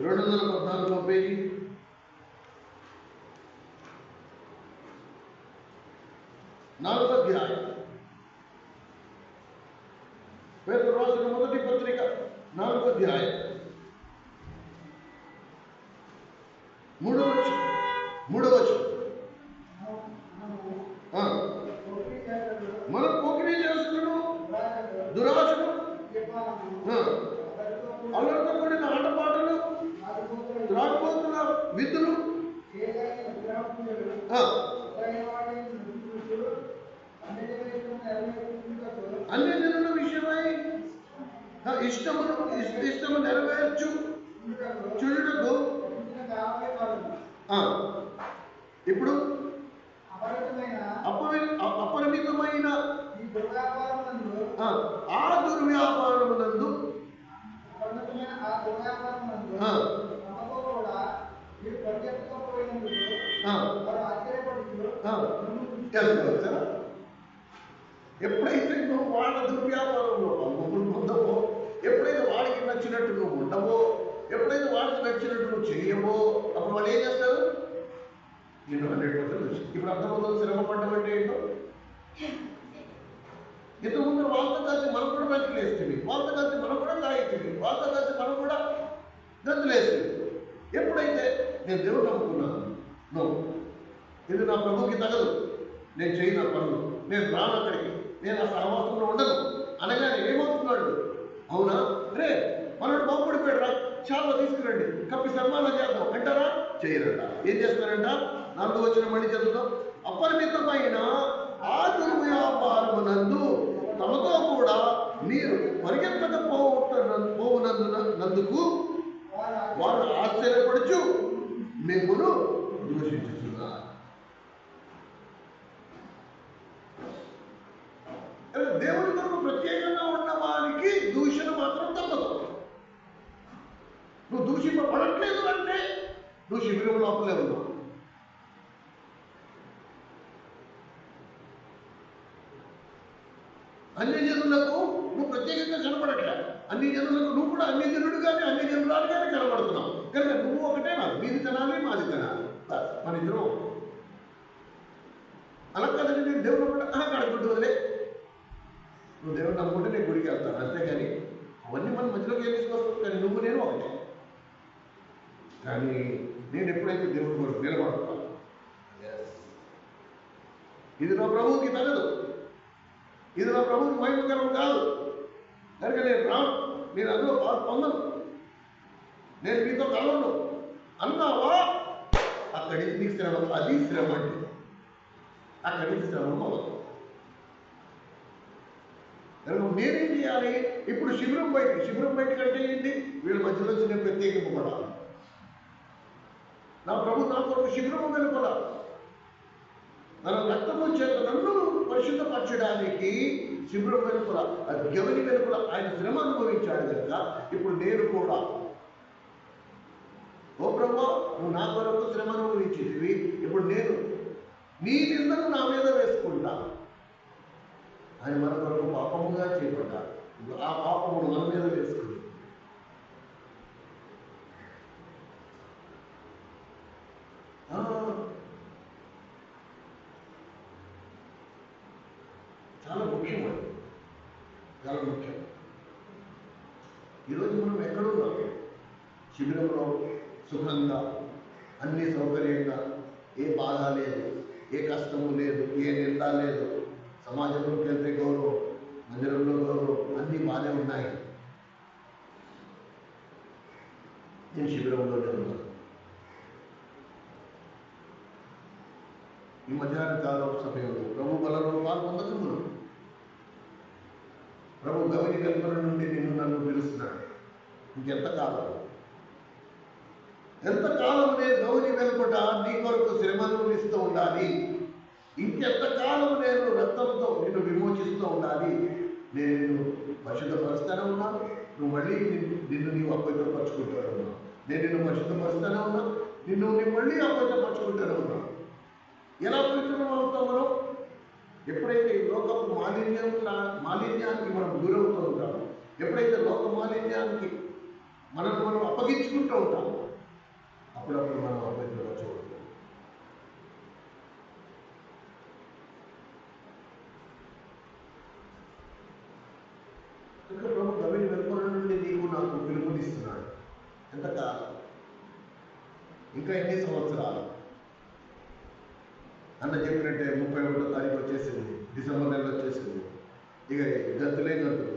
[SPEAKER 1] 214 పేజీ. నాలుగో అధ్యాయం. పేతురు రాసిన మొదటి పత్రిక 4వ అధ్యాయం 3వ వచనం. మనం పోకిరీ చేస్తున్నాడు, దురాశను, అల్లరితో కూడిన ఆటపాటలు, త్రాగుబోతుల విధులు, అన్ని జనుల విషయమై ఇష్టము నెరవేర్చు చూడుటకు. ఇప్పుడు అపరిమితమైన ఆ దుర్వ్యాపారమునందు ఎప్పుడైతే నువ్వు వాళ్ళ దుర్వ్యాపారంలో పొందవో, ఎప్పుడైతే వాడికి నచ్చినట్టు నువ్వు ఉండవో, ఎప్పుడైతే వాడికి నచ్చినట్టు నువ్వు చేయవో, అప్పుడు వాళ్ళు ఏం చేస్తారు? నేను 100% వచ్చింది. ఇప్పుడు అర్థమవుతుంది శ్రమ పడ్డం అంటే ఏంటో. ఇంతకుముందు వాళ్ళతో కలిసి మనం కూడా బతికిలేస్తుంది, వాళ్ళతో కలిసి మనం కూడా తాగిస్తుంది, వాళ్ళతో కలిసి మనం కూడా గంతులేస్తుంది. ఎప్పుడైతే నేను దేవుడు నమ్ముకున్నాను, నువ్వు ఇది నా ప్రభుకి తగదు, నేను చేయను ఆ పనులు, నేను రాను అక్కడికి, నేను ఆ సహవాసంలో ఉండను అనగానే ఏమవుతున్నాడు? అవునా రే మనోడు బాగుపడిపోయాడు రా, చాలా తీసుకురండి, కప్పి సన్మానం చేద్దాం అంటారా? చేయరంట. ఏం చేస్తారంట? 4వ వచనం మళ్ళీ చదువుతాం. అపరిమితమైన ఆ దుర్వ్యాపారమునందు తమతో కూడా మీరు పరిగెత్తకపోవునందుకు వారు ఆశ్చర్యపడుచు మిమ్మును దూషించుతున్నారు. దేవుని కొరకు ప్రత్యేకంగా ఉన్న వారికి దూషణ మాత్రం తప్పదు. నువ్వు దూషింపబడట్లేదు అంటే నువ్వు శిబిరం లోపలే ఉన్నావు. అన్ని జనులకు నువ్వు ప్రత్యేకంగా కనపడట్లేదు. అన్ని జనులకు నువ్వు కూడా అన్ని జనుడుగానే అన్ని జనులాలుగానే కనపడుతున్నావు. కనుక నువ్వు ఒకటే, నాకు మీది తినాలి, మాది తినాలి, మన ఇద్దరం. అలా కదండి. నేను దేవుడు కూడా కడుకుంటూ వదిలే, నువ్వు దేవుడు నమ్ముకుంటే నేను గుడికి వెళ్తాను, అంతేగాని అవన్నీ మన మధ్యలోకి ఏం తీసుకోవచ్చు. కానీ నువ్వు నేను ఒకటే. కానీ నేను ఎప్పుడైతే దేవుడి కొరకు నిలబడతాను, ఇది నా ప్రభువుకి తగదు, ఇది నా ప్రభువుకి మహిమకరం కాదు, కనుక నేను రాను, నేను అందులో పొందను, నేను మీతో కలవను అన్నావా, అక్కడి నుంచి నీకు శ్రమ. అది శ్రమ అంటే అక్కడి నుంచి శ్రమ మొదలు. నేనేం చేయాలి? ఇప్పుడు శిబిరం బయటికి అంటే ఏంటి? వీళ్ళ మధ్యలో నేను ప్రత్యేకింపబడాలి. నా ప్రభు నా కొరకు శిబిరము వెలుపడాలి. తన రక్తము చేత నన్ను పరిశుద్ధపరచడానికి శిబిరం వెలుపల, అది గవని వెలుపల ఆయన శ్రమ అనుభవించాడు కనుక ఇప్పుడు నేను కూడా, ఓ ప్రభు నువ్వు నా కొరకు శ్రమ అనుభవించేవి, ఇప్పుడు నేను నీ నిందను నా మీద వేసుకుంటా. ఆయన మన కొరకు పాపముగా చేపట్టాడు. ఆ పాపమును మన మీద వేసుకుంది. చాలా ముఖ్యం అది, చాలా ముఖ్యం. ఈరోజు మనం ఎక్కడున్నాం? శిబిరంలో సుఖంగా, అన్ని సౌకర్యంగా, ఏ బాధ లేదు, ఏ కష్టము లేదు, ఏ నింద లేదు, సమాజంలోకి వెళ్తే గౌరవం, మందిరంలో అన్నీ బాగానే ఉన్నాయి. నేను శిబిరంలోనే ఉన్నాను. ఈ మధ్యాహ్న కాలం సమయంలో ప్రభు బలలో పాల్పొందకమును ప్రభు గవిని కల్పన నుండి నిన్ను నన్ను పిలుస్తున్నాడు. ఇంకెంతకాలం ఎంతకాలం నేను గౌని వెలుపట నీ కొరకు శ్రమ అనుభవిస్తూ ఉండాలి? ఇంకెంతకాలం నేను రక్తంతో నిన్ను విమోచిస్తూ ఉండాలి? నేను నిన్ను పరిశుద్ధపరుస్తూనే ఉన్నాను, నువ్వు మళ్ళీ నిన్ను నీవు అపవిత్రపరచుకుంటూనే ఉన్నావు. నేను నిన్ను పరిశుద్ధపరుస్తూనే ఉన్నాను, నిన్ను మళ్ళీ అపవిత్రపరచుకుంటూనే ఉన్నాను. ఎలా పవిత్రం అవుతాం మనం? ఎప్పుడైతే ఈ లోకపు మాలిన్యానికి మనం గురవుతూ ఉంటామో, ఎప్పుడైతే లోక మాలిన్యానికి మనం అప్పగించుకుంటూ ఉంటామో, అప్పుడప్పుడు మనం అపవిత్రపరచబడతాం. ఇంకా ప్రభు గవిని వెలుపల నుండి నీకు నాకు పిలుపునిస్తున్నాడు. ఎంతకాలం? ఇంకా ఎన్ని సంవత్సరాలు? అన్న చెప్పినట్టే 31వ తారీఖు వచ్చేసింది, డిసెంబర్ నెల వచ్చేసింది. ఇక గంతులే గంతులు.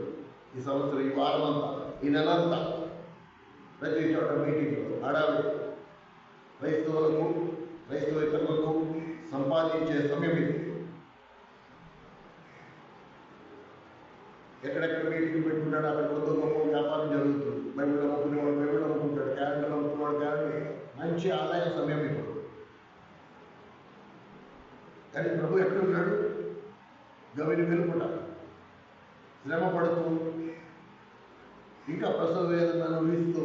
[SPEAKER 1] ఈ సంవత్సరం, ఈ వారం అంతా, ఈ నెల అంతా ప్రతి చోట మీటింగ్లు, హడావిడి. క్రైస్తవేతరులకు సంపాదించే సమయం ఇది. ఎక్కడెక్కడ మీటింగ్ పెట్టుకుంటాడు, అక్కడ కొత్త గొప్ప వ్యాపారం జరుగుతుంది. బైబిల్ అమ్ముకునేవాడు బైబిల్ అమ్ముకుంటాడు, క్యాలెండర్ అమ్ముకునేవాడు క్యాలెండర్. మంచి ఆదాయ సమయం ఇప్పుడు. కానీ ప్రభు ఎక్కడున్నాడు? గవిని వెలుపట శ్రమ పడుతూ, ఇంకా ప్రసవ వేదన అనుభవిస్తూ,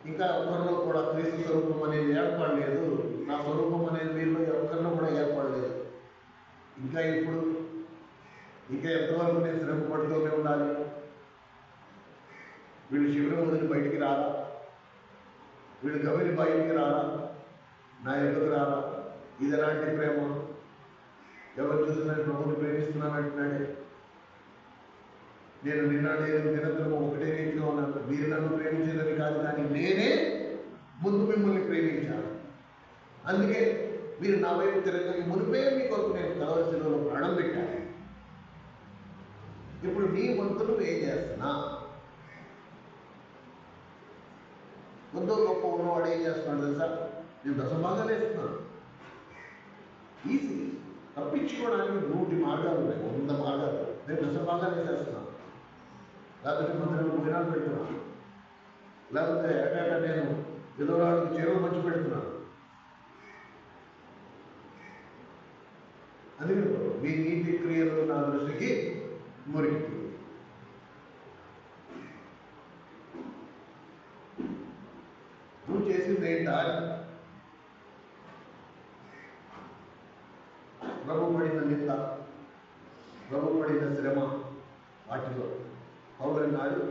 [SPEAKER 1] ఇంకా ఒకరిలో కూడా క్రీస్తు స్వరూపం అనేది ఏర్పడలేదు. నా స్వరూపం అనేది వీళ్ళు ఎవరికన్నా కూడా ఏర్పడలేదు. ఇంకా ఇప్పుడు ఇంకా ఎంతవరకు నేను శ్రమ పడుతూనే ఉండాలి? వీళ్ళు శిబిరం వదిలి బయటికి రారా? వీళ్ళు గవిని బయటికి రారా? నా ఎదుగు రారా? ఇది ఎలాంటి ప్రేమ? ఎవరు చూసినా ప్రభుని ప్రేమిస్తున్నాను అంటున్నాడే. నేను నిరంతరం ఒకటే రీతిగా ఉన్నాను. మీరు నన్ను ప్రేమించేదని కాదు, కానీ నేనే ముందు మిమ్మల్ని ప్రేమించాను. అందుకే మీరు నా వైపు తిరగని మునిపే మీ కొరకు నేను కలవలసిలో ప్రాణం పెట్టాను. ఇప్పుడు నీ వంతులు ఏం చేస్తున్నా? ముందు గొప్ప ఉన్నవాడు ఏం చేస్తున్నాడు తెలుసా? నేను దశభాగాలు వేస్తున్నాను. ఈజీ. తప్పించుకోవడానికి 100 మార్గాలు ఉన్నాయి, 100 మార్గాలు. నేను దశభాగాలు వేసేస్తున్నాను. లేకపోతే మందిరంలో భోజనాలు పెడుతున్నాను, లేకపోతే ఎక్కడ నేను ఎదురాళ్ళకి చేరువు మంచి పెడుతున్నాను. అందుకే మీ నీతి క్రియలు నా దృష్టికి మురికి. నువ్వు చేసింది ఏంటా? ప్రభు పడిన నింద, ప్రభు పడిన శ్రమ, వాటిలో పౌలు అన్నాడు,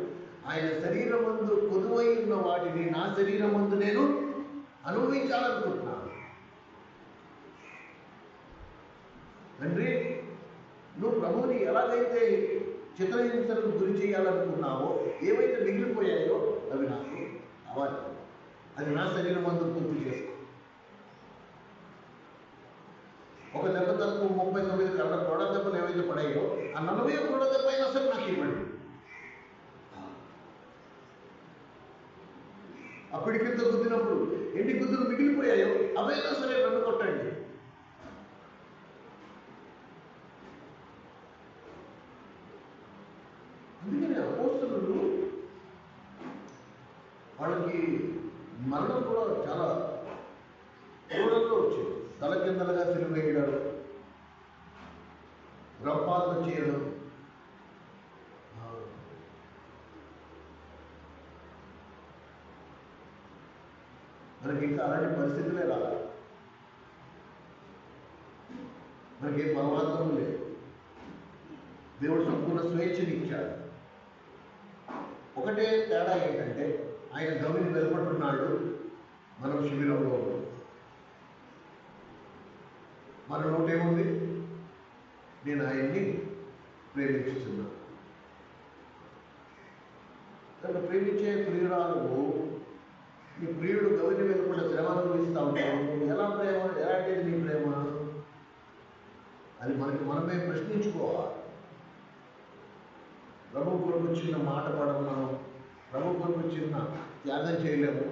[SPEAKER 1] ఆయన శరీరమందు కొదువై ఉన్న వాటిని నా శరీరమందు నేను అనుభవించాలనుకుంటున్నాను. తండ్రి, నువ్వు ప్రభువుని ఎలాగైతే చిత్రహింసలకు గురి చేయాలనుకున్నావో, ఏవైతే మిగిలిపోయాయో అవి నాకు కావాలి. అది నా శరీరమందు పూర్తి చేసుకో. ఒక దెబ్బ తక్కువ 39 కళ్ళ గొడ దెబ్బలు ఏవైతే పడాయో, ఆ 40 గొడ దెబ్బ అయినా సరే నాకు ఇవ్వండి. అప్పటికింత గుద్దినప్పుడు ఎన్ని గుద్దులు మిగిలిపోయాయో అవైనా సరే నన్ను కొట్టండి. అందుకని అపోస్తలులు వాళ్ళకి మరణం కూడా చాలా క్రూరంగా వచ్చింది. తల కిందలుగా సిలువ వేయడం, రంపాలను చేయడం, మనకి ఇంకా అలాంటి పరిస్థితులే రావాలి. మనకి ఏం బలవంతం లేదు. దేవుడు సంపూర్ణ స్వేచ్ఛని ఇచ్చాడు. ఒకటే తేడా ఏంటంటే, ఆయన గవిని వెలుపట్టున్నాడు, మనం శిబిరంలో ఉన్నాం. మన నోటేముంది? నేను ఆయన్ని ప్రేమించుతున్నాను. నన్ను ప్రేమించే ప్రియురాలు, నీ ప్రియుడు గవిని వెలుపట శ్రమ అనుభవిస్తూ ఉంటావు. ఎలా ప్రేమ? ఎలాంటిది నీ ప్రేమ? అది మనకి మనమే ప్రశ్నించుకోవాలి. ప్రభు కొరకు చిన్న మాట పడము, మనం ప్రభు కొరకు చిన్న త్యాగం చేయలేము,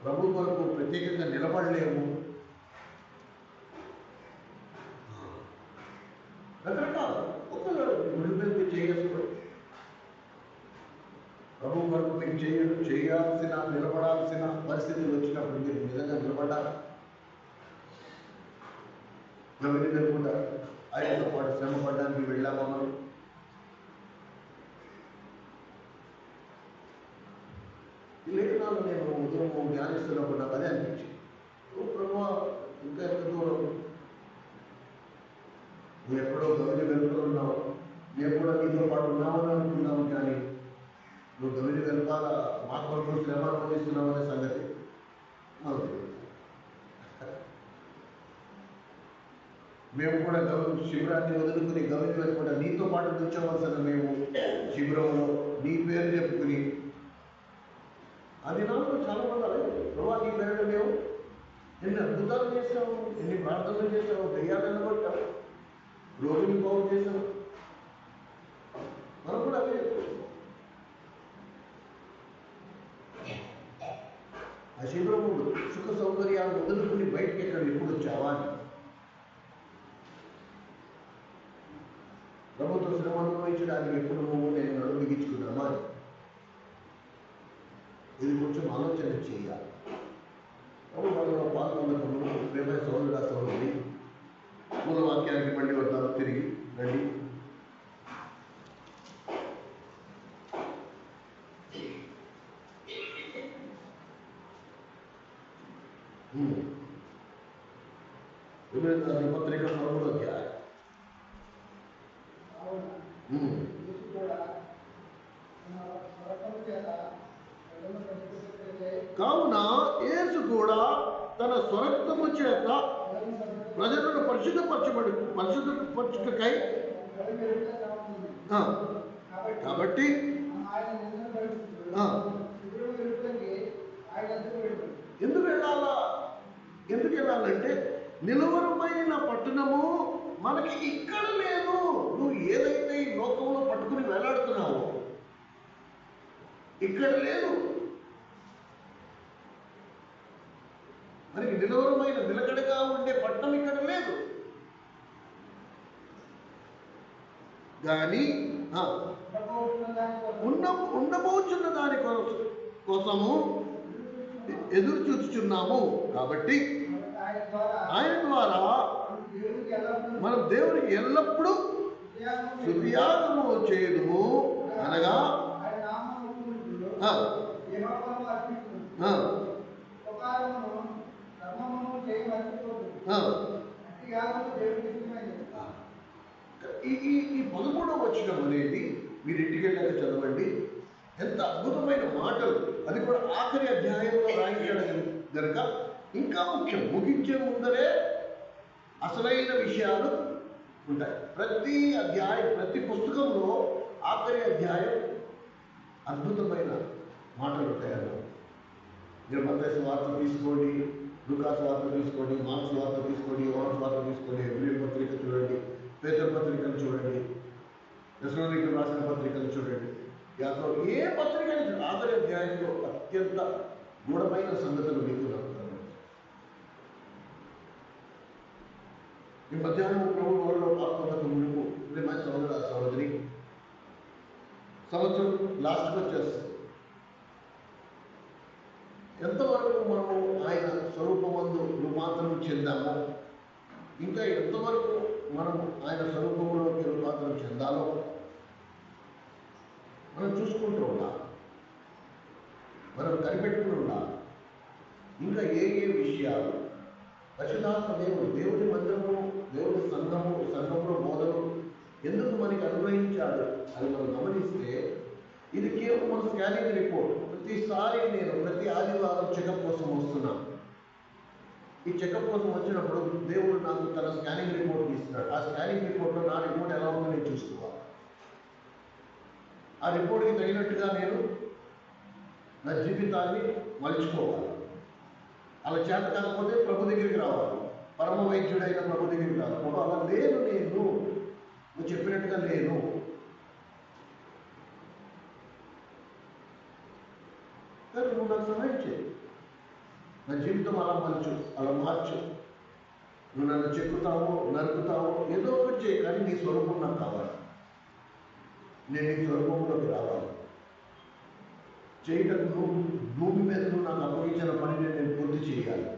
[SPEAKER 1] ప్రభు కొరకు ప్రత్యేకంగా నిలబడలేము. రకరకాల ఒక్కరు మీరు చేయగలరు. ప్రభు కొరకు మీకు చేయాల్సిన నిలబడాల్సిన పరిస్థితులు వచ్చినప్పుడు మీరు నిజంగా నిలబడాలి. ఎవరిని కూడా ఆయనతో పాటు శ్రమ పడడానికి వెళ్ళామా మనం? ఈ లేఖనాలు నేను ఉదయం ధ్యానిస్తున్నప్పుడు నాకు అదే అనిపించింది. ప్రభు ఇంకా ఎంత దూరం, నువ్వు ఎక్కడో గమని వెళ్తున్నావు, మేము కూడా నీతో పాటు ఉన్నామని అనుకున్నాము, కానీ నువ్వు గమని వెళ్తారా, మా కొరకు శ్రమ అనుభవిస్తున్నావు అనే సంగతి మాకు తెలియదు. మేము కూడా శిబిరాన్ని వదులుకుని గమని వెళ్ళకుండా నీతో పాటు కూర్చోవలసిన మేము శిబిరంలో నీ పేరు చెప్పుకుని అది నాకు చాలా మంది అలాగే, ప్రభా నీ పేరు మేము ఎన్ని అద్భుతాలు చేసావు, ఎన్ని ప్రార్థనలు చేసావు, దయ్యాలను కొట్టావు, రోగిని బాగు చేసావు. మనం కూడా అదే ఆ శిబిరముడు సుఖ సౌకర్యాలు వదులుకుని బయటికి ఎక్కడ ఎప్పుడు వచ్చావా అని. ప్రభుత్వ శ్రమ అనుభవించడానికి ఎప్పుడు నువ్వు నేను నడుము బిగించుకున్నామా అని. ఇది కొంచెం ఆలోచన చేయాలి. ప్రభు వాళ్ళలో పాల్గొన్నప్పుడు ప్రేమ సోదరుడా సోదరుడి మూల వాక్యానికి మళ్ళీ వద్దాము, తిరిగి రండి. పత్రిక 13వ అధ్యాయం. కావున యేసు కూడా తన స్వరక్తము చేత ప్రజలను పరిశుద్ధపరచుటకై కాబట్టి ఎందుకు వెళ్ళాలంటే నిలువరమైన పట్టణము మనకి ఇక్కడ లేదు. నువ్వు ఏదైతే ఈ లోకంలో పట్టుకుని వేలాడుతున్నావో ఇక్కడ లేదు. మనకి నిలువరమైన నిలకడగా ఉండే పట్టణం ఇక్కడ లేదు. కానీ ఉండబోచున్న దాని కోసము ఎదురు చూచుచున్నాము. కాబట్టి ఆయన ద్వారా మనం దేవునికి ఎల్లప్పుడూ స్తుతియాగము చేయుదుము, అనగా ఈ 13వ వచనం అనేది మీరు ఇంటికి వెళ్ళాక చదవండి. ఎంత అద్భుతమైన మాటలు, అది కూడా ఆఖరి అధ్యాయంలో రాయించడం కనుక ఇంకా ముఖ్యం. ముగించే ముందరే అసలైన విషయాలు ఉంటాయి. ప్రతి అధ్యాయం, ప్రతి పుస్తకంలో ఆఖరి అధ్యాయం అద్భుతమైన మాటలు ఉంటాయి. మీరు మత్తయి వార్త తీసుకోండి, లూకాసు వార్త తీసుకోండి, మార్కు వార్త తీసుకోండి, యోహాను వార్త తీసుకోండి, హెబ్రీ పత్రిక చూడండి, పేతురు పత్రికలు చూడండి, తెస్సలోనికీయులకు రాసిన పత్రికలు చూడండి, ఏ పత్రిక ఆఖరి అధ్యాయంలో అత్యంత గూఢమైన సంగతులు మీకు నమ్ముతారు. ఈ మధ్యాహ్నం ప్రభు వరలో పాల్గొనకు మునుపు ప్రేమ సోదర సోదరి సంవత్సరం లాస్ట్కి వచ్చేస్తుంది. ఎంతవరకు మనము ఆయన స్వరూపమందు రూపాంతరం చెందామో, ఇంకా ఎంతవరకు మనము ఆయన స్వరూపంలోకి రూపాంతరం చెందాలో మనం చూసుకుంటూ ఉండాలి, మనం కనిపెట్టుకుని ఉండాలి. ఇంకా ఏ విషయాలు పరిశుద్ధాత్మ దేవుని మందిరము, దేవుని సంఘంలో బోధను ఎందుకు మనకి అనుగ్రహించాడు అని మనం గమనిస్తే, ఇది కేవలం మన స్కానింగ్ రిపోర్ట్. ప్రతిసారి నేను ప్రతి ఆదివారం చెకప్ కోసం వస్తున్నాను. ఈ చెకప్ కోసం వచ్చినప్పుడు దేవుడు నాకు తన స్కానింగ్ రిపోర్ట్ ఇస్తున్నాడు. ఆ స్కానింగ్ రిపోర్ట్లో నా రిపోర్ట్ ఎలా ఉందో నేను చూసుకోవాలి. ఆ రిపోర్ట్కి తగినట్టుగా నేను నా జీవితాన్ని మలుచుకోవాలి. అలా చేత కాకపోతే ప్రభు దగ్గరికి రావాలి, పరమ వైద్యుడైన ప్రభు దగ్గరికి రావాలి. ప్రభు అలా లేను, నువ్వు చెప్పినట్టుగా లేను, నా జీవితం అలా మలుచు, అలా మార్చు. నువ్వు నన్ను చెక్కుతావు, నరుకుతావు, ఏదో ఒకటి చేయి, కానీ నీ స్వరూపం నాకు కావాలి. నేను నీ స్వరూపంలోకి రావాలి. చేయటకు నువ్వు భూమి మీద నువ్వు నాకు అప్పగించిన పనిని నేను పూర్తి చేయాలి.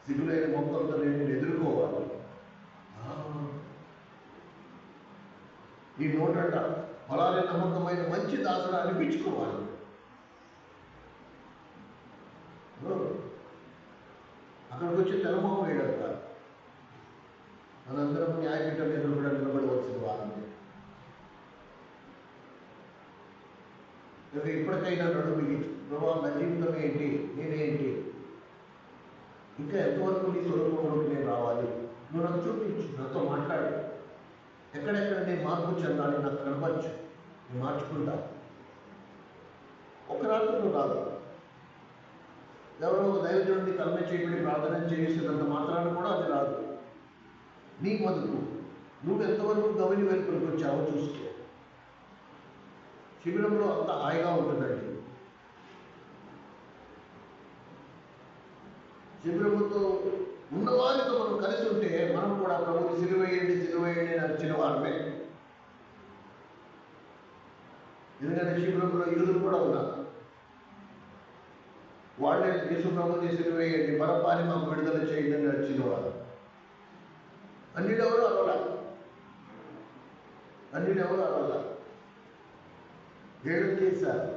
[SPEAKER 1] సిగ్గులైన మొక్కలతో నేను ఎదుర్కోవాలి. ఈ నోటంట అలానే నమ్మకమైన మంచి దాసుడు అనిపించుకోవాలి. అక్కడికి వచ్చి తెలమోహం వేయడంట. మనందరం న్యాయపీఠం మీద కూడా నిలబడవలసిన వారిని. ఇప్పటికైనా నడుమి ప్రభావ నా జీవితం ఏంటి, నేనేంటి, ఇంకా ఎంతవరకు నీ స్వరూపంలోకి నేను రావాలి, నువ్వు నాకు చూపించు, నాతో మాట్లాడు. ఎక్కడెక్కడ నేను మార్పు చెందాలి నాకు కనపరచు, నేను మార్చుకుంటా. ఒక రాత్రిలో రాదు. ఎవరో ఒక దైవజనుడిని కల్మ చేయబడి ప్రార్థన చేసినంత మాత్రాన్ని కూడా అది రాదు. నీ మదుపు నువ్వు ఎంతవరకు గమని వెలుపులకు వచ్చావో చూసుకో. శిబిరంలో అంత హాయిగా ఉంటుందండి. శిబిరముతో ఉన్నవారితో మనం కలిసి ఉంటే మనం కూడా ప్రభుని సిలువేయండి సిలువేయండి అని అర్చిన వారమే. ఎందుకంటే శిబిరంలో యూదులు కూడా ఉన్నారు. వాళ్ళే యేసు ప్రభుని సిలువేయండి, బరపాని మాకు విడుదల చేయండి అని అర్చిన వారు. అన్నిడెవరు అరవలా, అన్నిడెవరు అరవలా. ఏడు చేశారు.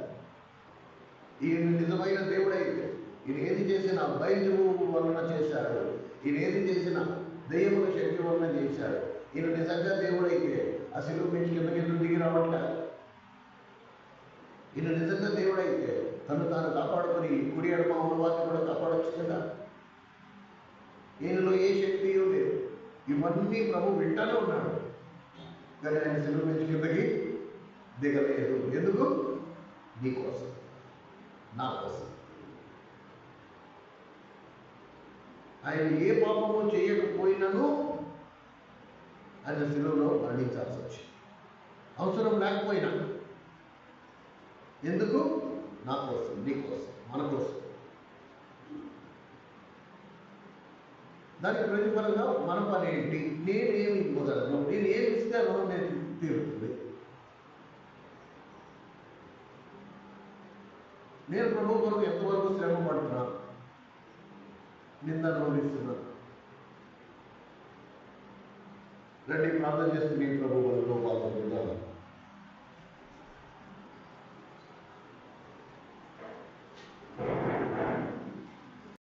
[SPEAKER 1] ఈయన నిజమైన దేవుడైతే ఈయన ఏది చేసినా బయలువు వలన చేశాడు. ఈయన ఏది చేసినా దయ్యముల శక్తి వలన చేశాడు. ఈయన నిజంగా దేవుడైతే ఆ శిలువ నుంచి కిందకి దిగి రావట్లే. ఈయన నిజంగా దేవుడైతే తను తాను కాపాడుకొని కుడి ఎడమ ఉన్న వారిని కూడా కాపాడొచ్చు కదా. ఈయనలో ఏ శక్తి లేదు. ఇవన్నీ ప్రభు వింటానే ఉన్నాడు, కానీ ఆయన శిలువ నుంచి కిందకి దిగలేదు. ఎందుకు? నీ కోసం, నా కోసం. ఆయన ఏ పాపము చేయకపోయినను ఆయన శిలువలో మరణించాల్సి వచ్చింది. అవసరం లేకపోయినా. ఎందుకు? నా కోసం, నీ కోసం, మన కోసం. దానికి ప్రతిఫలంగా మన పని ఏంటి? నేనేమి ఇవ్వగలను, నేను ఏమి ఇస్తే రుణం నేను తీరుతుంది. నేను ప్రభు కొరకు ఎంతవరకు శ్రమ పడుతున్నా, నింద అనుభవిస్తున్నా. రండి ప్రార్థన చేసి మీ ప్రభు కొరకు పాల్గొంటున్నాను.